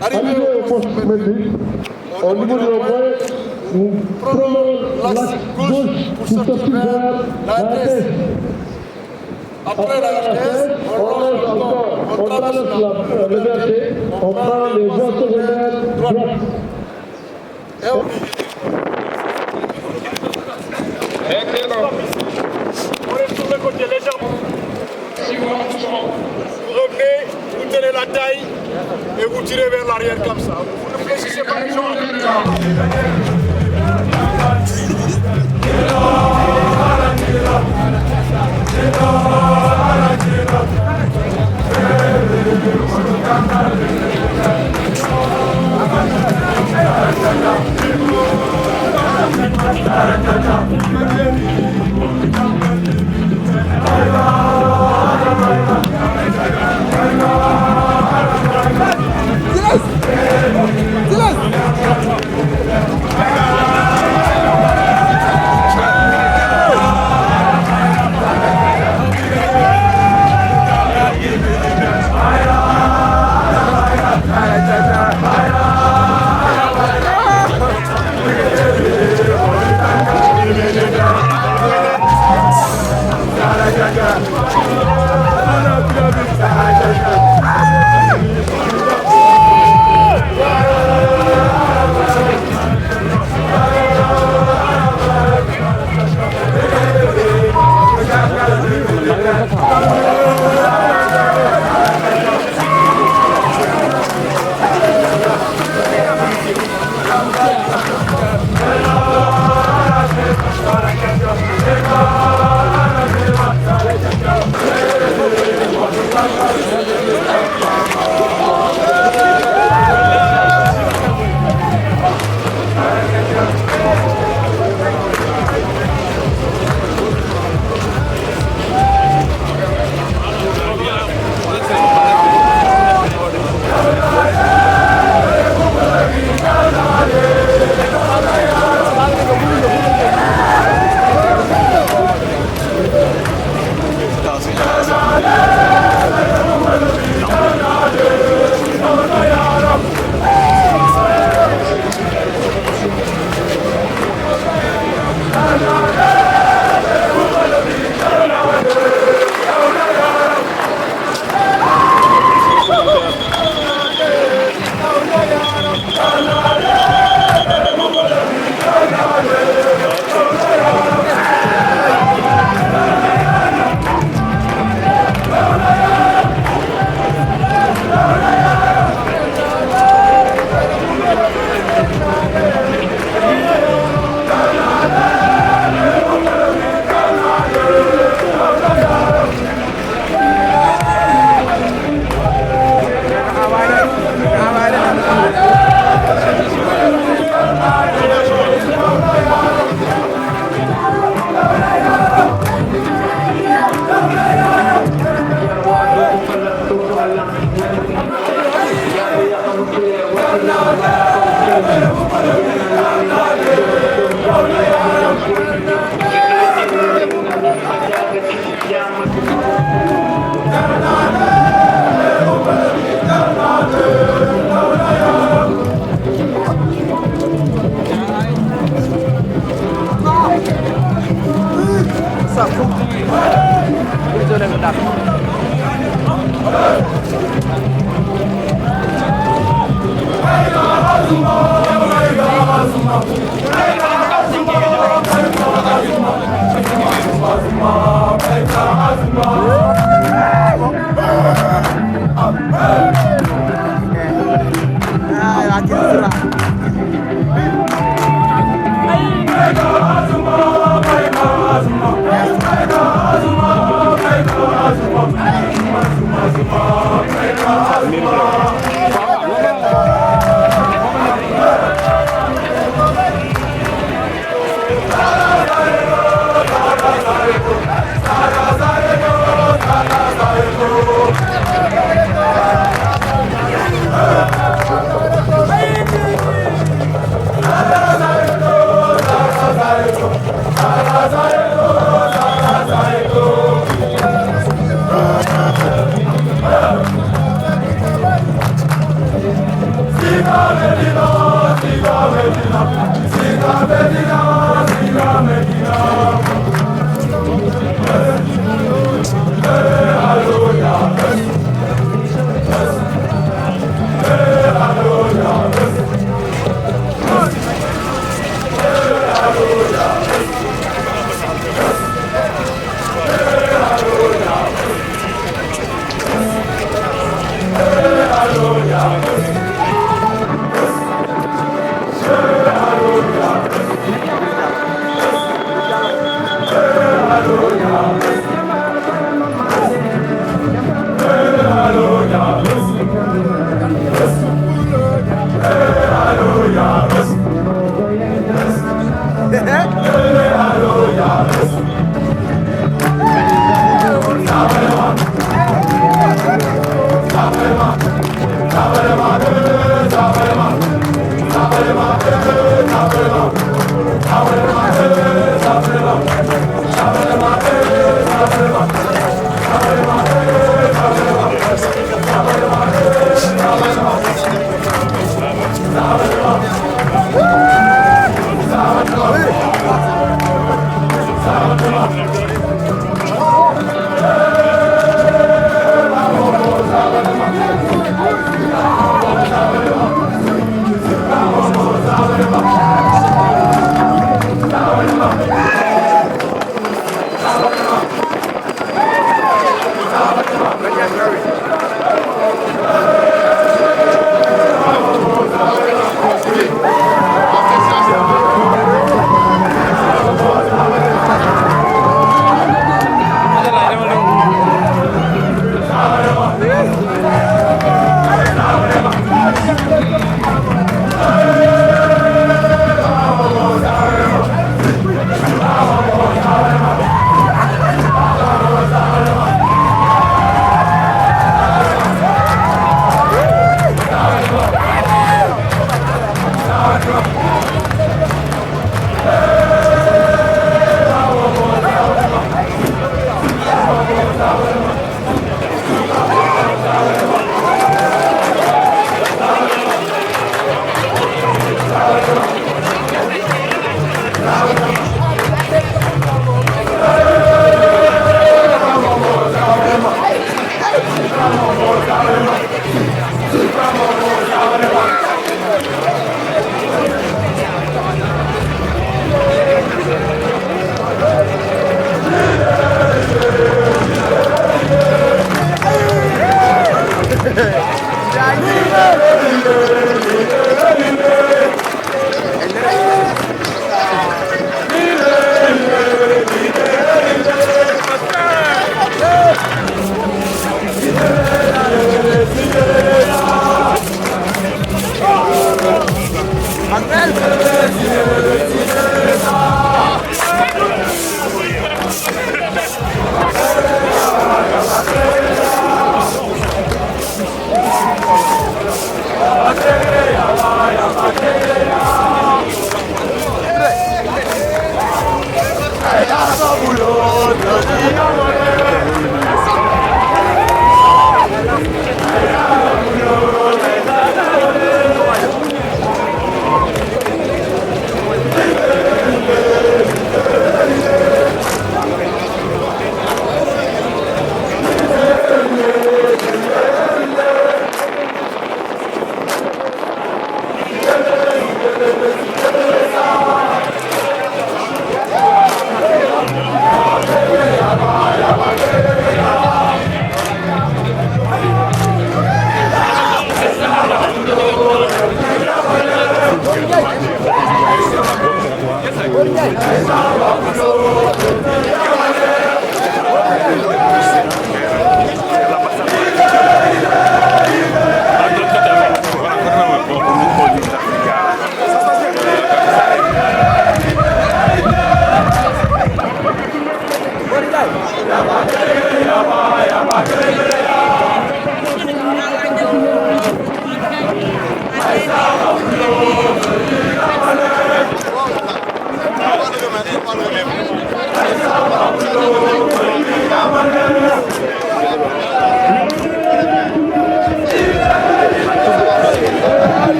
Arrivé au poste métrique, au niveau de l'envoi, nous prenons l'axe gauche pour sortir vers la RTS. Après la RTS, on longe encore, on traverse la VRT, on prend les voies secondaires droite. Et on... On est sur le côté légèrement. Si vous revenez, vous tenez la taille et vous tirez vers l'arrière comme ça. Vous ne fléchissez pas les jambes. Thank you.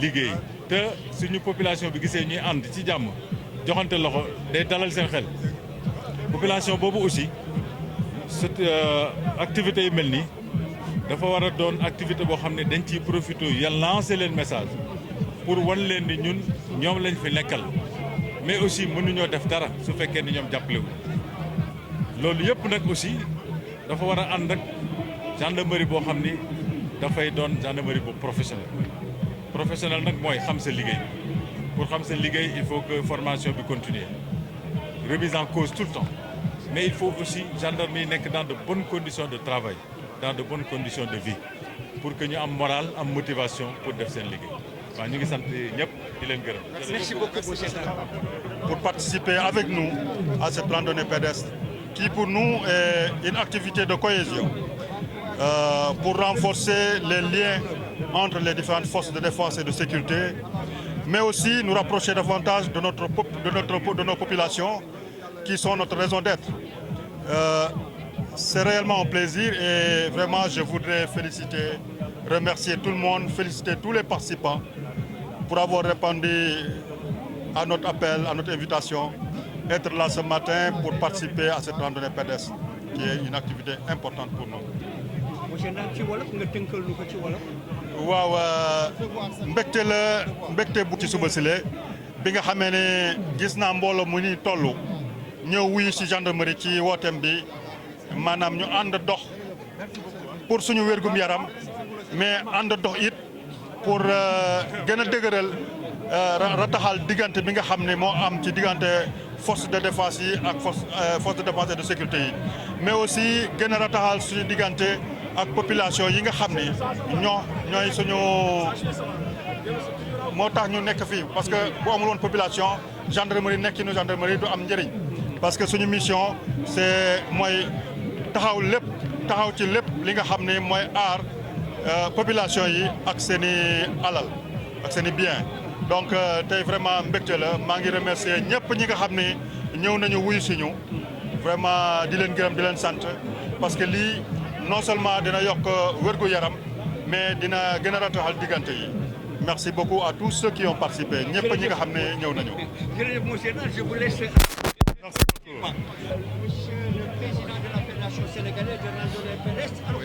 liggéey te suñu population bi gisee ñuy ànd ci jàmm joxante loxo day dalal seen xel population boobu aussi cette activité yu mel nii dafa war a doon activité boo xam ne dañ ciy profité yàlla lancer leen message pour wan leen ni ñun ñoom lañ fi nekkal mais aussi mënuñoo def dara su fekkee ni ñoom jàppale wu loolu yëpp nag aussi dafa war a ànd ak gendarmerie boo xam ni dafay doon gendarmerie bu professionnel nag mooy xam sa liggéey pour xam sa liggéey il faut que formation bi continuer remise en cause tout le temps mais il faut aussi gendarmerie nekk dans de bonnes conditions de travail dans de bonnes conditions de vie pour que ñu am morale am motivation pour def seen liggéey waaw ñu ngi sant ñëpp di leen gërëm. Merci beaucoup monsieur pour participer avec nous à cette randonnée pédestre qui pour nous est une activité de cohésion pour renforcer les liens entre les différentes forces de défense et de sécurité, mais aussi nous rapprocher davantage de nos populations qui sont notre raison d'être. C'est réellement un plaisir et vraiment je voudrais remercier tout le monde, féliciter tous les participants pour avoir répondu à notre appel, à notre invitation, être là ce matin pour participer à cette randonnée pédestre qui est une activité importante pour nous. monsieur Ndao ci wolof nga tënkal lu ko ci wolof. waaw mbégte bu ci suba sile bi nga xamee ne gis naa mbooloo mu ni toll ñëw wuyu ci gendarmerie ci wooteem bi maanaam ñu ànd dox pour suñu wérgum yaram mais ànd dox it pour gën a dëgëral rataxal diggante bi nga xam ne moo am ci diggante force de défense yi ak force de défense et de sécurité yi mais aussi gën a rataxal suñu diggante ak population yi nga xam ne ñooy suñu moo tax ñu nekk fii parce que bu amul woon population gendarmerie nekkinu gendarmerie du am njëriñ parce que suñu mission c'est mooy taxaw ci lépp li nga xam ne mooy aar population yi ak seen i alal ak seen i bien donc tey vraiment mbégte la maa ngi remercier ñëpp ñi nga xam ne ñëw nañu wuyu si ñu vraiment di leen gërëm di leen sant parce que lii non seulement dina yokk wérgu yaram mais dina gën a rataxal diggante yi merci beaucoup à tous ceux qui ont participé ñëpp ñi nga xam ne ñëw nañu. jërëjëf monsieur Ndao je vous laisse. Merci beaucoup. Monsieur le président de la Fédération sénégalaise de randonnée pédestre. Alors,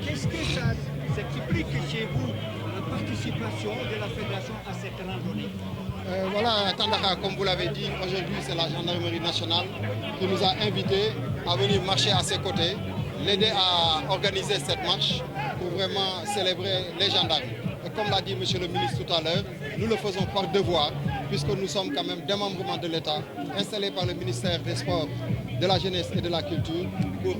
qu'est-ce que ça s'explique chez vous la participation de la fédération à cette randonnée? Voilà, Tandaka, comme vous l'avez dit, aujourd'hui c'est la gendarmerie nationale qui nous a invités à venir marcher à ses côtés, l'aider à organiser cette marche pour vraiment célébrer les gendarmes. Et comme l'a dit monsieur le ministre tout à l'heure, nous le faisons par devoir, puisque nous sommes quand même démembrements de l'État, installés par le ministère des Sports, de la Jeunesse et de la Culture, pour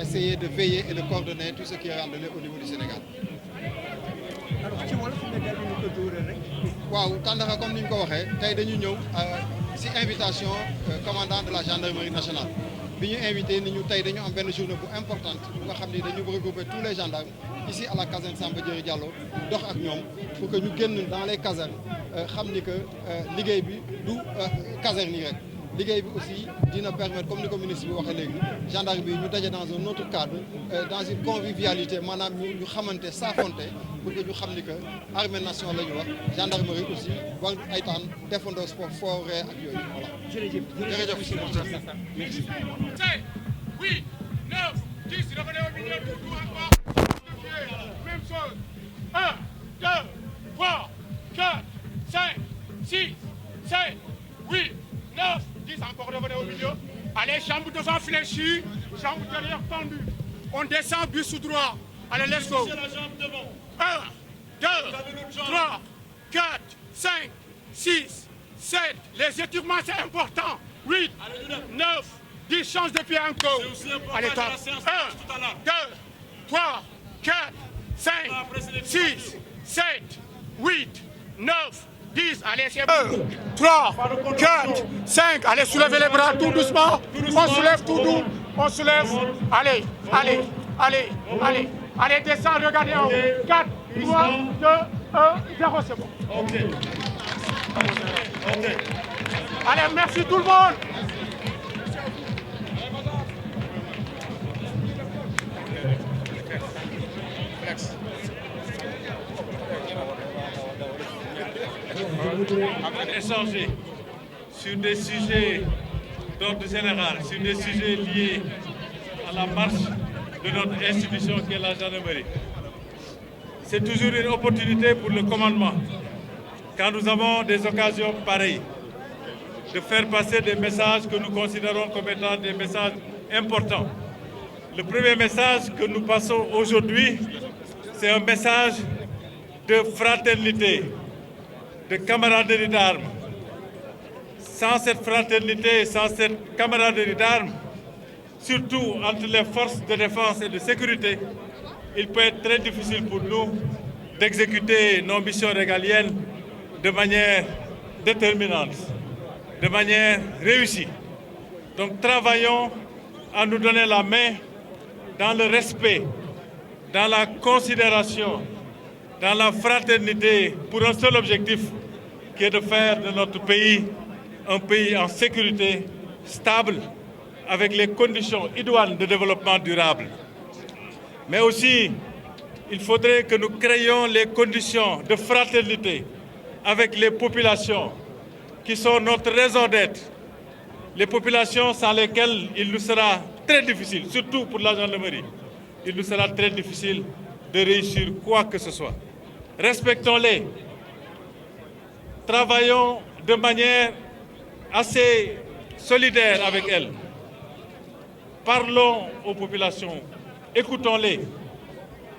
essayer de veiller et de coordonner tout ce qui est randonné au niveau du Sénégal. Alors, ci wolof nga daal di ko dóore rek. waaw Tandaka comme ni ñu ko waxee tey dañu ñëw ci invitation commandant de la gendarmerie nationale bi ñu invité ni ñu tey dañu am benn journée bu importante bu nga xam ni dañu regrouper tous les gendarmes ici à la caserne Samba Diéry Diallo dox ak ñoom pour que ñu génn dans les casernes xam ni que liggéey bi du caserne yi rek liggéey bi aussi dina permettre comme ni ko ministre bi waxee léegi gendarme bi ñu daje dans un autre cadre dans une convivialité maanaam ñu xamante saafonte pour que ñu xam ni que armée nation la ñu wax gendarmerie aussi war ay taan defandoo sport forêt ak yooyu voilà. jërëjëf merci. 5, 8, 9, 10, revenez au milieu, tout à droit. Même chose. 1, 2, 3, 4, 5, 6, 7, 8, 9, 10, encore revenez au milieu. Allez, jambe devant fléchie, jambe derrière tendue. On descend, bus tout droit. Allez, let's go. 1, 2, 3, 4, 5, 6, 7. Les étirements, c'est important. 8, 9, 10, change de pied encore. Allez, top. 1, 2, 3, 4, 5, 6, 7, 8, 9, 10. Allez, c'est bon. 2, 3, 4, 5. Allez, soulevez les bras tout doucement. On soulève tout doux. On soulève. Allez, allez, allez, allez. Allez, descends, regardez en haut. 4, 3, 2, 1, 0, c'est bon. OK. Allez, merci tout le monde. pour échanger sur des sujets d'ordre général, sur des sujets liés à la marche de notre institution qui est la gendarmerie. C'est toujours une opportunité pour le commandement, quand nous avons des occasions pareilles, de faire passer des messages que nous considérons comme étant des messages importants. Le premier message que nous passons aujourd'hui, c'est un message de fraternité, de camaraderie d'armes. Sans cette fraternité, sans cette camaraderie d'armes, surtout entre les forces de défense et de sécurité, il peut être très difficile pour nous d'exécuter nos missions régaliennes de manière déterminante, de manière réussie. Donc travaillons à nous donner la main dans le respect, dans la considération, dans la fraternité, pour un seul objectif, qui est de faire de notre pays un pays en sécurité, stable, avec les conditions idoines de développement durable. Mais aussi, il faudrait que nous créions les conditions de fraternité avec les populations qui sont notre raison d'être. Les populations sans lesquelles il nous sera très difficile, surtout pour la gendarmerie, il nous sera très difficile de réussir quoi que ce soit. Respectons-les. Travaillons de manière assez solidaire avec elles. Parlons aux populations, écoutons-les,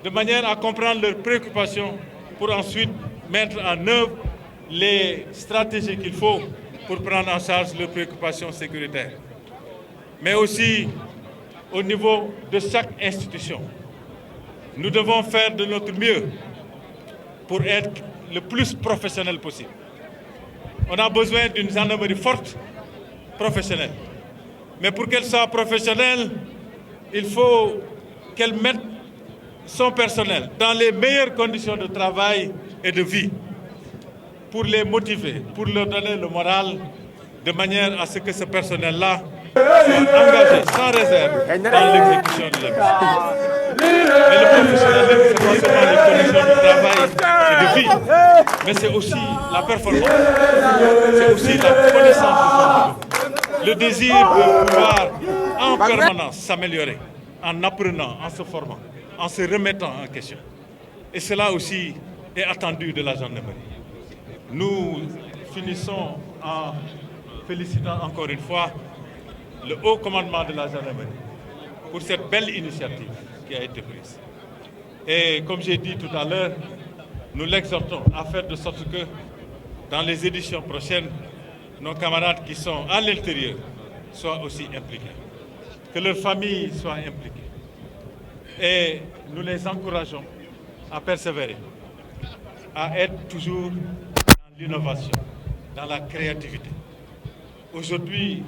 de manière à comprendre leurs préoccupations pour ensuite mettre en œuvre les stratégies qu'il faut pour prendre en charge leurs préoccupations sécuritaires. Mais aussi au niveau de chaque institution. Nous devons faire de notre mieux pour être le plus professionnel possible. On a besoin d'une gendarmerie forte, professionnelle. Mais pour qu'elle soit professionnelle, il faut qu'elle mette son personnel dans les meilleures conditions de travail et de vie pour les motiver, pour leur donner le moral, de manière à ce que ce personnel-là soit engagé sans réserve dans l'exécution de la mission. Mais le professionnalisme, ce n'est pas seulement les conditions de travail et de vie, mais c'est aussi la performance, c'est aussi la connaissance de son niveau, le désir de pouvoir en permanence s'améliorer, en apprenant, en se formant, en se remettant en question. Et cela aussi est attendu de la gendarmerie. Nous finissons en félicitant encore une fois le haut commandement de la gendarmerie pour cette belle initiative qui a été prise. Et comme j'ai dit tout à l'heure, nous l'exhortons à faire de sorte que dans les éditions prochaines, nos camarades qui sont à l'intérieur soient aussi impliqués, que leurs familles soient impliquées. Et nous les encourageons à persévérer, à être toujours dans l'innovation, dans la créativité. Aujourd'hui,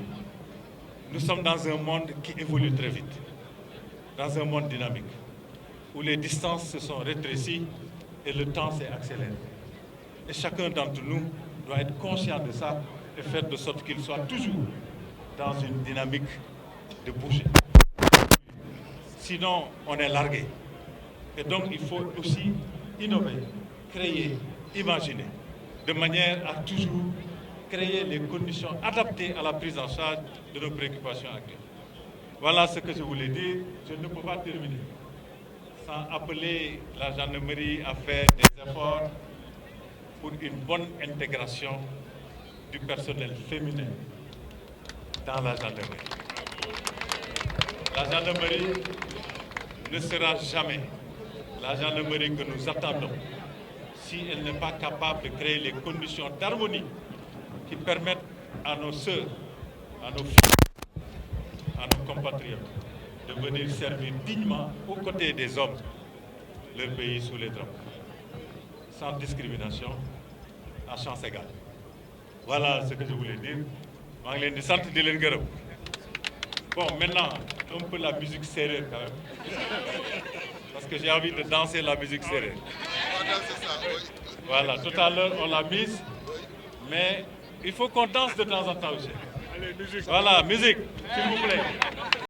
nous sommes dans un monde qui évolue très vite, dans un monde dynamique, où les distances se sont rétrécies et le temps s'est accéléré. Et chacun d'entre nous doit être conscient de ça et faire de sorte qu'il soit toujours dans une dynamique de bouger. Sinon, on est largué. Et donc, il faut aussi innover, créer, imaginer, de manière à toujours créer les conditions adaptées à la prise en charge de nos préoccupations actuelles. Voilà ce que je voulais dire. Je ne peux pas terminer sans appeler la gendarmerie à faire des efforts pour une bonne intégration du personnel féminin dans la gendarmerie. La gendarmerie ne sera jamais la gendarmerie que nous attendons si elle n'est pas capable de créer les conditions d'harmonie qui permettent à nos sœurs, à nos filles, à nos compatriotes de venir servir dignement aux côtés des hommes leur pays sous les drapeaux, sans discrimination, à chance égale. Voilà ce que je voulais dire. Je vous remercie de l'engagement. Bon, maintenant, un peu la musique sérieuse quand même. Parce que j'ai envie de danser la musique sérieuse. Voilà, tout à l'heure on l'a mise, mais il faut qu'on danse de temps en temps aussi. Allez, musique. Voilà, musique, s'il vous plaît.